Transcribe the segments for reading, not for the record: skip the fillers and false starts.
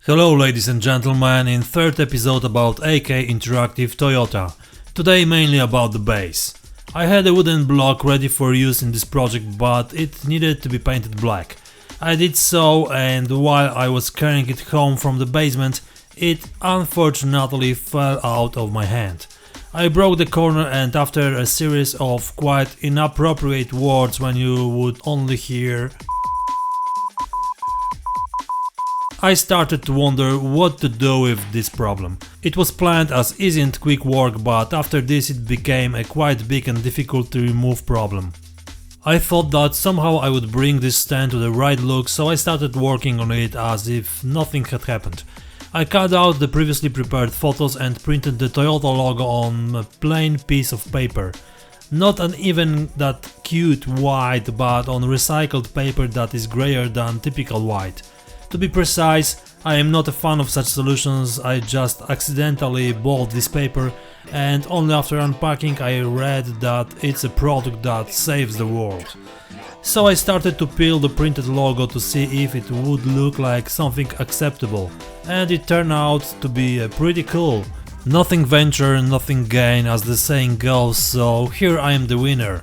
Hello ladies and gentlemen, in third episode about AK Interactive Toyota. Today mainly about the base. I had a wooden block ready for use in this project, but it needed to be painted black. I did so, and while I was carrying it home from the basement, it unfortunately fell out of my hand. I broke the corner, and after a series of quite inappropriate words when you would only hear, I started to wonder what to do with this problem. It was planned as easy and quick work, but after this it became a quite big and difficult to remove problem. I thought that somehow I would bring this stand to the right look, so I started working on it as if nothing had happened. I cut out the previously prepared photos and printed the Toyota logo on a plain piece of paper. Not an even that cute white, but on recycled paper that is grayer than typical white. To be precise, I am not a fan of such solutions. I just accidentally bought this paper, and only after unpacking I read that it's a product that saves the world. So I started to peel the printed logo to see if it would look like something acceptable, and it turned out to be pretty cool. Nothing venture, nothing gain, as the saying goes, so here I am the winner.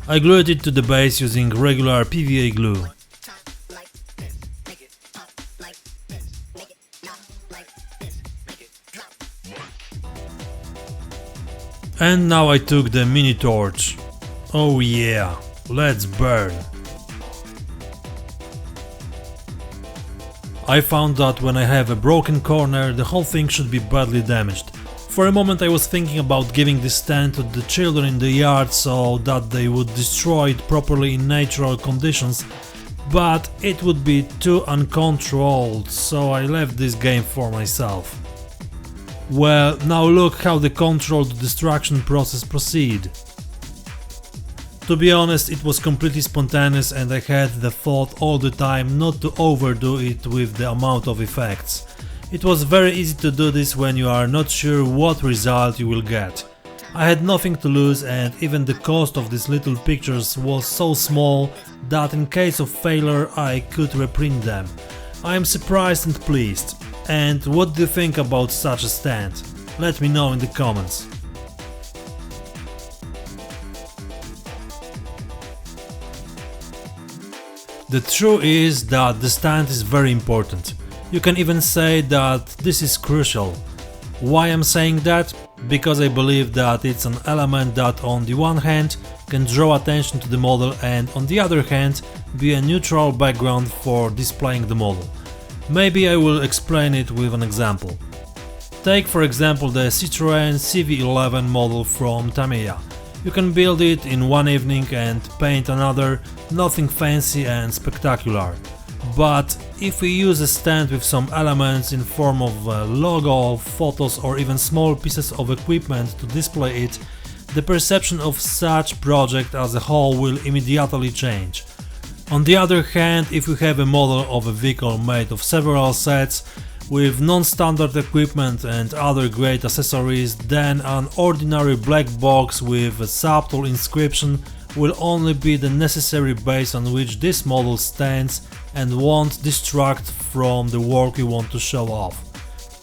I glued it to the base using regular PVA glue. And now I took the mini torch. Oh yeah, let's burn. I found that when I have a broken corner, the whole thing should be badly damaged. For a moment I was thinking about giving this stand to the children in the yard so that they would destroy it properly in natural conditions, but it would be too uncontrolled, so I left this game for myself. Well, now look how the controlled destruction process proceeded. To be honest, it was completely spontaneous, and I had the thought all the time not to overdo it with the amount of effects. It was very easy to do this when you are not sure what result you will get. I had nothing to lose, and even the cost of these little pictures was so small that in case of failure I could reprint them. I am surprised and pleased. And what do you think about such a stand? Let me know in the comments. The truth is that the stand is very important. You can even say that this is crucial. Why I'm saying that? Because I believe that it's an element that on the one hand can draw attention to the model, and on the other hand be a neutral background for displaying the model. Maybe I will explain it with an example. Take for example the Citroën CV11 model from Tamiya. You can build it in one evening and paint another, nothing fancy and spectacular. But if we use a stand with some elements in form of a logo, photos or even small pieces of equipment to display it, the perception of such project as a whole will immediately change. On the other hand, if we have a model of a vehicle made of several sets with non-standard equipment and other great accessories, then an ordinary black box with a subtle inscription will only be the necessary base on which this model stands and won't distract from the work we want to show off.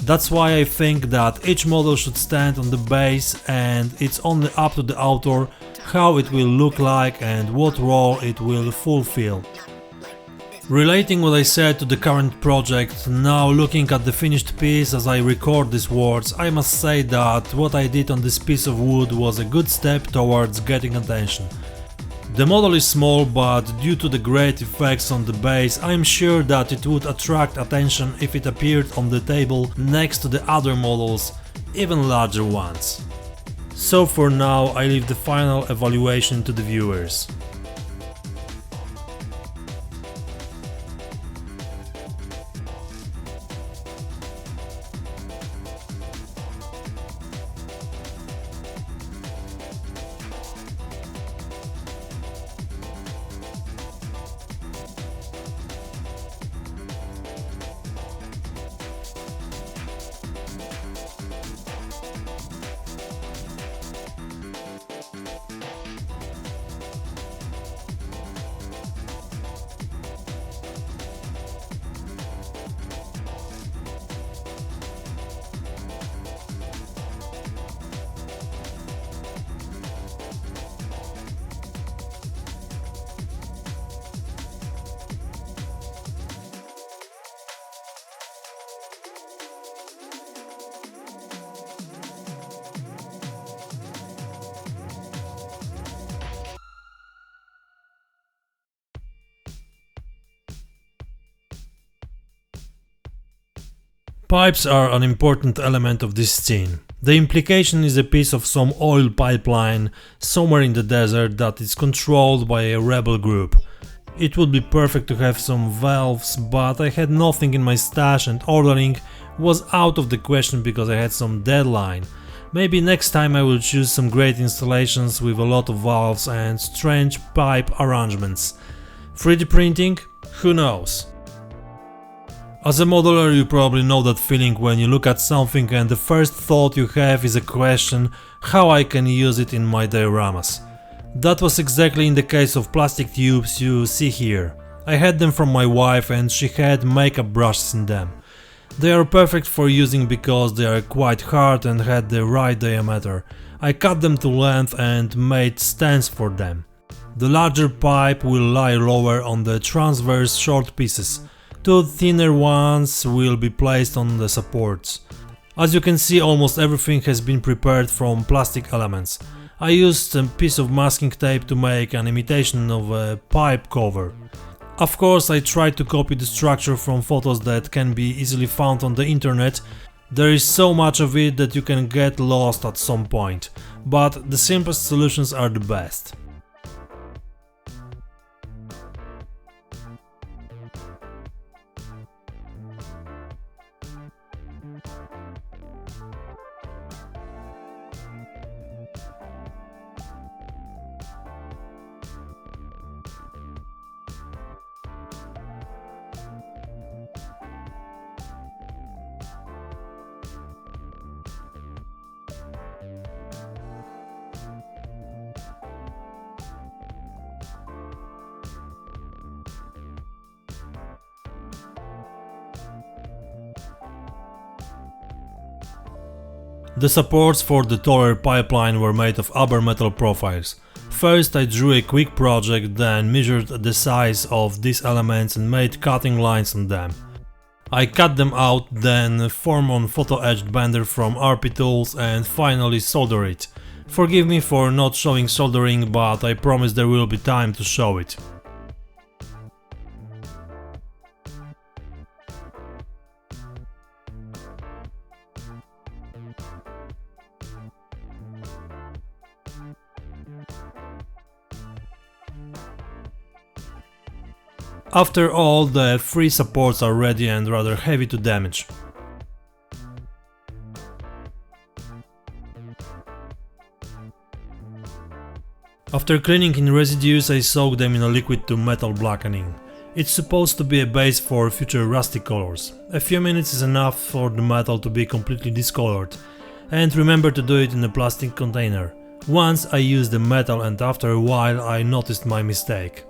That's why I think that each model should stand on the base, and it's only up to the author how it will look like and what role it will fulfill. Relating what I said to the current project, now looking at the finished piece as I record these words, I must say that what I did on this piece of wood was a good step towards getting attention. The model is small, but due to the great effects on the base, I am sure that it would attract attention if it appeared on the table next to the other models, even larger ones. So for now I leave the final evaluation to the viewers. Pipes are an important element of this scene. The implication is a piece of some oil pipeline somewhere in the desert that is controlled by a rebel group. It would be perfect to have some valves, but I had nothing in my stash and ordering was out of the question because I had some deadline. Maybe next time I will choose some great installations with a lot of valves and strange pipe arrangements. 3D printing? Who knows? As a modeler, you probably know that feeling when you look at something and the first thought you have is a question how I can use it in my dioramas. That was exactly in the case of plastic tubes you see here. I had them from my wife and she had makeup brushes in them. They are perfect for using because they are quite hard and had the right diameter. I cut them to length and made stands for them. The larger pipe will lie lower on the transverse short pieces. Two thinner ones will be placed on the supports. As you can see, almost everything has been prepared from plastic elements. I used a piece of masking tape to make an imitation of a pipe cover. Of course, I tried to copy the structure from photos that can be easily found on the internet. There is so much of it that you can get lost at some point, but the simplest solutions are the best. The supports for the taller pipeline were made of upper metal profiles. First I drew a quick project, then measured the size of these elements and made cutting lines on them. I cut them out, then form on photo-etched bender from RP tools and finally solder it. Forgive me for not showing soldering, but I promise there will be time to show it. After all, the three supports are ready and rather heavy to damage. After cleaning in residues, I soak them in a liquid to metal blackening. It's supposed to be a base for future rusty colors. A few minutes is enough for the metal to be completely discolored. And remember to do it in a plastic container. Once I used the metal and after a while I noticed my mistake.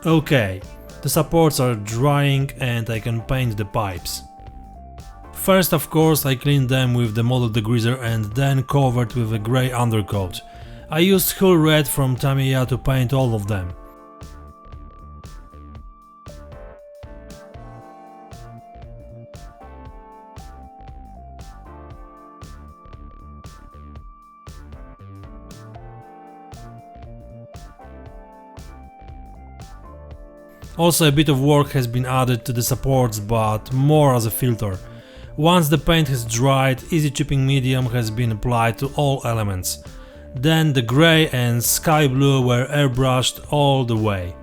Okay, the supports are drying and I can paint the pipes. First, of course, I cleaned them with the model degreaser and then covered with a grey undercoat. I used Hull Red from Tamiya to paint all of them. Also, a bit of work has been added to the supports, but more as a filter. Once the paint has dried, easy chipping medium has been applied to all elements. Then the grey and sky blue were airbrushed all the way.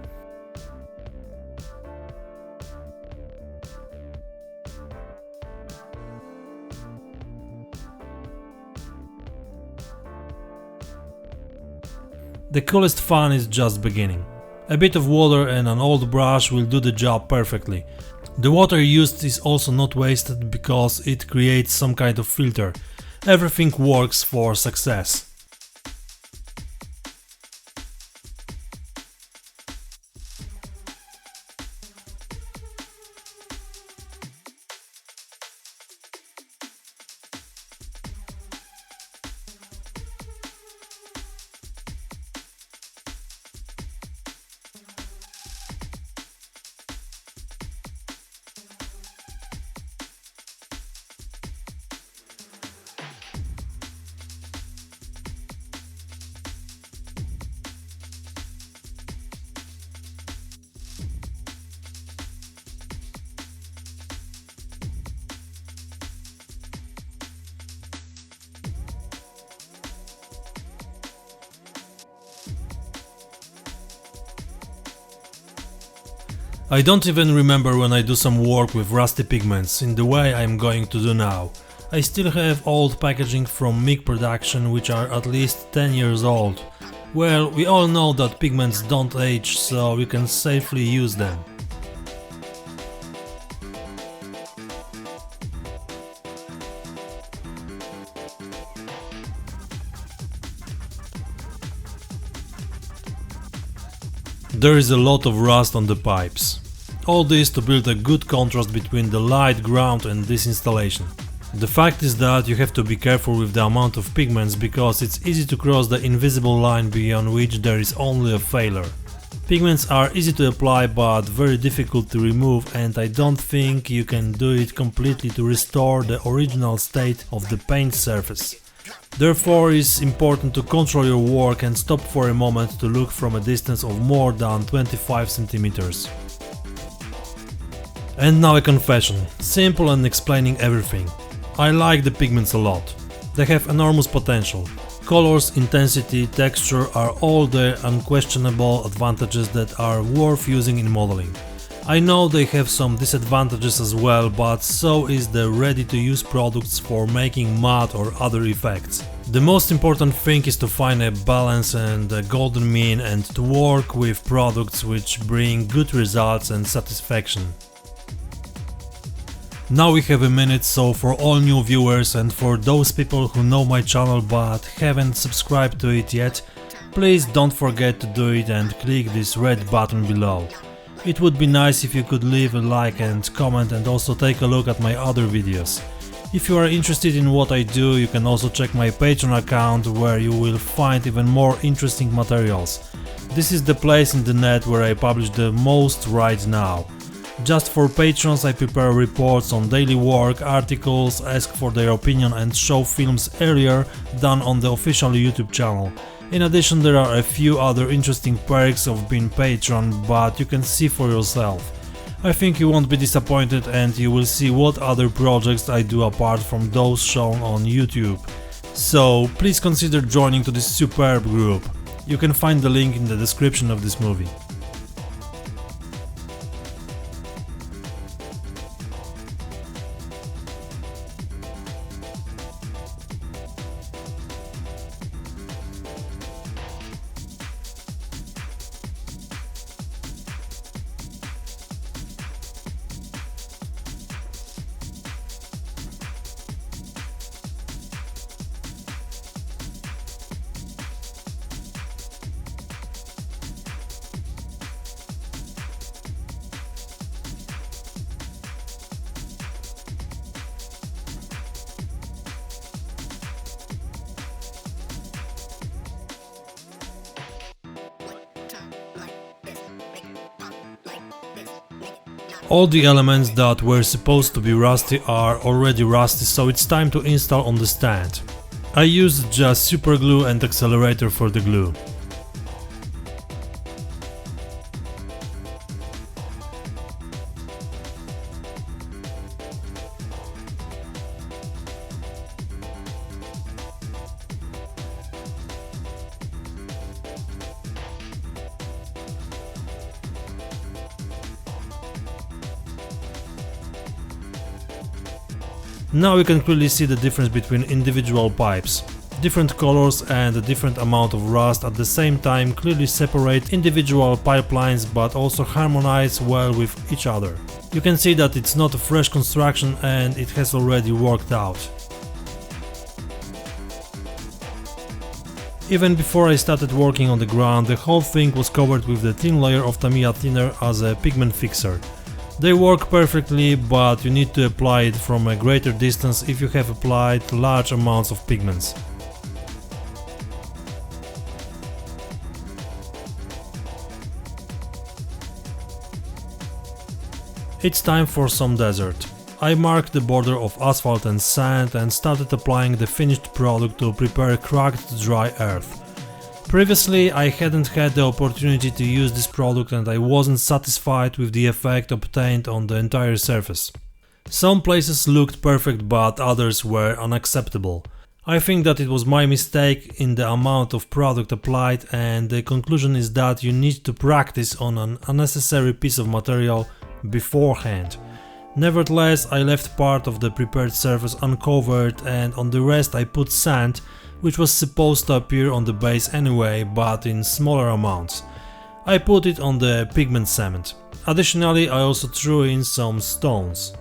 The coolest fun is just beginning. A bit of water and an old brush will do the job perfectly. The water used is also not wasted because it creates some kind of filter. Everything works for success. I don't even remember when I do some work with rusty pigments in the way I'm going to do now. I still have old packaging from MIG production which are at least 10 years old. Well, we all know that pigments don't age, so you can safely use them. There is a lot of rust on the pipes. All this to build a good contrast between the light ground and this installation. The fact is that you have to be careful with the amount of pigments because it's easy to cross the invisible line beyond which there is only a failure. Pigments are easy to apply but very difficult to remove, and I don't think you can do it completely to restore the original state of the paint surface. Therefore, it's important to control your work and stop for a moment to look from a distance of more than 25 centimeters. And now a confession, simple and explaining everything. I like the pigments a lot. They have enormous potential. Colors, intensity, texture are all the unquestionable advantages that are worth using in modeling. I know they have some disadvantages as well, but so is the ready-to-use products for making matte or other effects. The most important thing is to find a balance and a golden mean and to work with products which bring good results and satisfaction. Now we have a minute, so for all new viewers and for those people who know my channel but haven't subscribed to it yet, please don't forget to do it and click this red button below. It would be nice if you could leave a like and comment and also take a look at my other videos. If you are interested in what I do, you can also check my Patreon account where you will find even more interesting materials. This is the place in the net where I publish the most right now. Just for patrons I prepare reports on daily work, articles, ask for their opinion and show films earlier than on the official YouTube channel. In addition, there are a few other interesting perks of being patron, but you can see for yourself. I think you won't be disappointed and you will see what other projects I do apart from those shown on YouTube. So please consider joining to this superb group. You can find the link in the description of this movie. All the elements that were supposed to be rusty are already rusty, so it's time to install on the stand. I used just super glue and accelerator for the glue. Now you can clearly see the difference between individual pipes. Different colors and a different amount of rust at the same time clearly separate individual pipelines but also harmonize well with each other. You can see that it's not a fresh construction and it has already worked out. Even before I started working on the ground, the whole thing was covered with the thin layer of Tamiya thinner as a pigment fixer. They work perfectly, but you need to apply it from a greater distance if you have applied large amounts of pigments. It's time for some desert. I marked the border of asphalt and sand and started applying the finished product to prepare cracked dry earth. Previously I hadn't had the opportunity to use this product and I wasn't satisfied with the effect obtained on the entire surface. Some places looked perfect but others were unacceptable. I think that it was my mistake in the amount of product applied, and the conclusion is that you need to practice on an unnecessary piece of material beforehand. Nevertheless, I left part of the prepared surface uncovered, and on the rest I put sand, which was supposed to appear on the base anyway, but in smaller amounts. I put it on the pigment cement. Additionally, I also threw in some stones.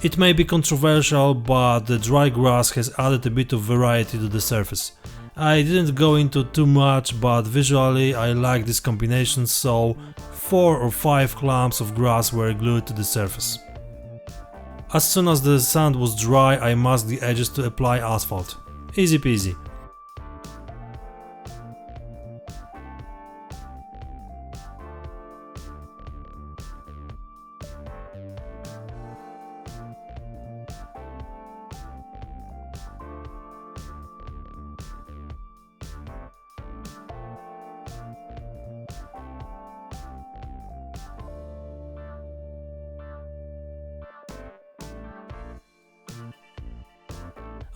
It may be controversial, but the dry grass has added a bit of variety to the surface. I didn't go into too much, but visually I like this combination, so 4 or 5 clumps of grass were glued to the surface. As soon as the sand was dry, I masked the edges to apply asphalt. Easy peasy.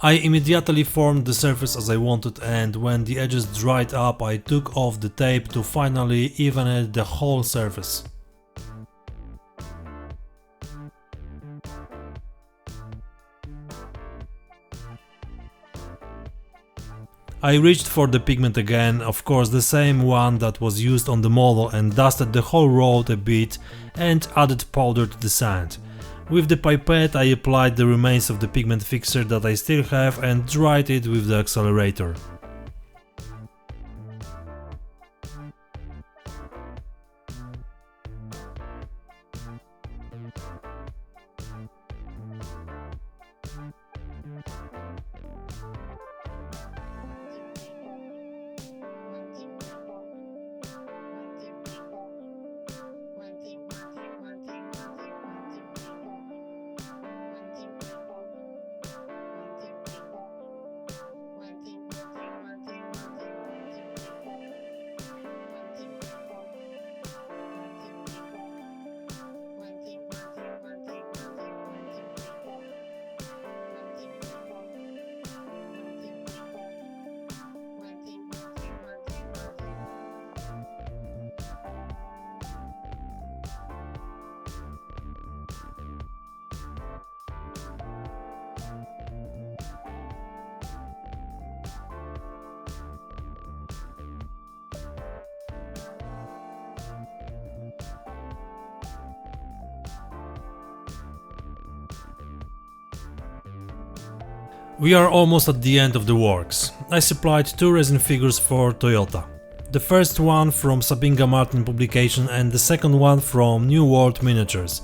I immediately formed the surface as I wanted, and when the edges dried up I took off the tape to finally even it the whole surface. I reached for the pigment again, of course the same one that was used on the model, and dusted the whole road a bit and added powder to the sand. With the pipette I applied the remains of the pigment fixer that I still have and dried it with the accelerator. We are almost at the end of the works. I supplied 2 resin figures for Toyota. The first one from Sabinga Martin publication and the second one from New World Miniatures.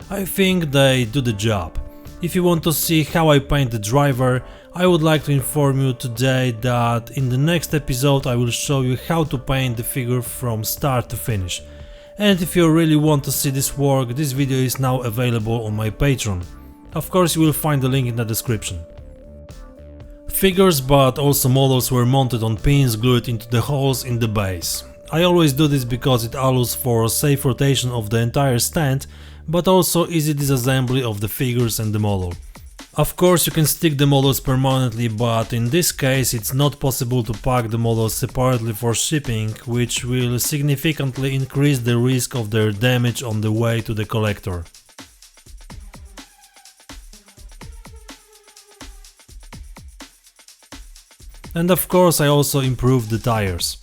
I think they do the job. If you want to see how I paint the driver, I would like to inform you today that in the next episode I will show you how to paint the figure from start to finish. And if you really want to see this work, this video is now available on my Patreon. Of course you will find the link in the description. Figures but also models were mounted on pins glued into the holes in the base. I always do this because it allows for safe rotation of the entire stand, but also easy disassembly of the figures and the model. Of course you can stick the models permanently, but in this case it's not possible to pack the models separately for shipping, which will significantly increase the risk of their damage on the way to the collector. And of course I also improved the tires.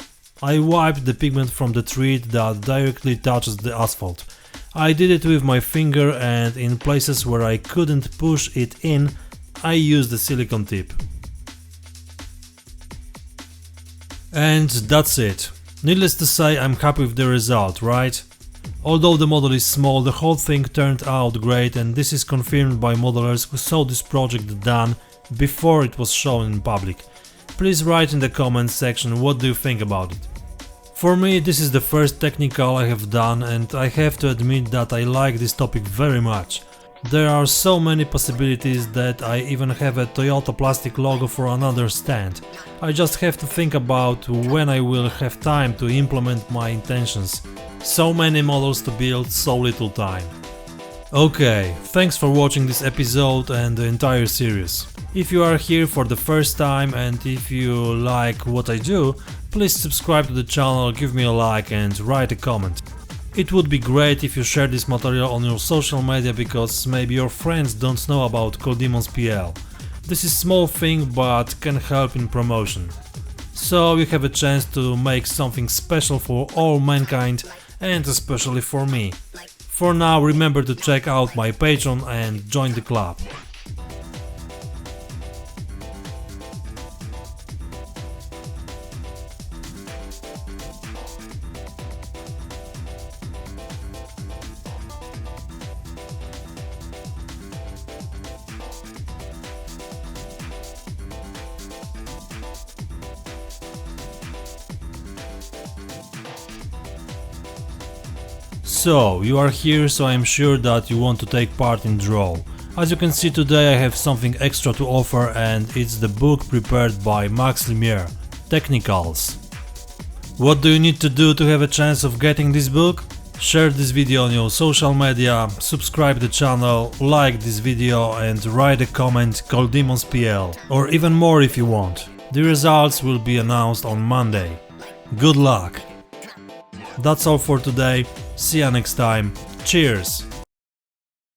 I wiped the pigment from the thread that directly touches the asphalt. I did it with my finger, and in places where I couldn't push it in, I used the silicone tip. And that's it. Needless to say, I'm happy with the result, right? Although the model is small, the whole thing turned out great, and this is confirmed by modelers who saw this project done before it was shown in public. Please write in the comments section what do you think about it. For me, this is the first technical I have done, and I have to admit that I like this topic very much. There are so many possibilities that I even have a Toyota plastic logo for another stand. I just have to think about when I will have time to implement my intentions. So many models to build, so little time. Okay, thanks for watching this episode and the entire series. If you are here for the first time and if you like what I do, please subscribe to the channel, give me a like and write a comment. It would be great if you share this material on your social media, because maybe your friends don't know about coldemonspl. This is a small thing but can help in promotion. So you have a chance to make something special for all mankind, and especially for me. For now, remember to check out my Patreon and join the club. So, you are here, so I'm sure that you want to take part in draw. As you can see, today I have something extra to offer, and it's the book prepared by Max Lumiere, Technicals. What do you need to do to have a chance of getting this book? Share this video on your social media, subscribe the channel, like this video and write a comment coldemonspl, or even more if you want. The results will be announced on Monday. Good luck! That's all for today. See you next time. Cheers!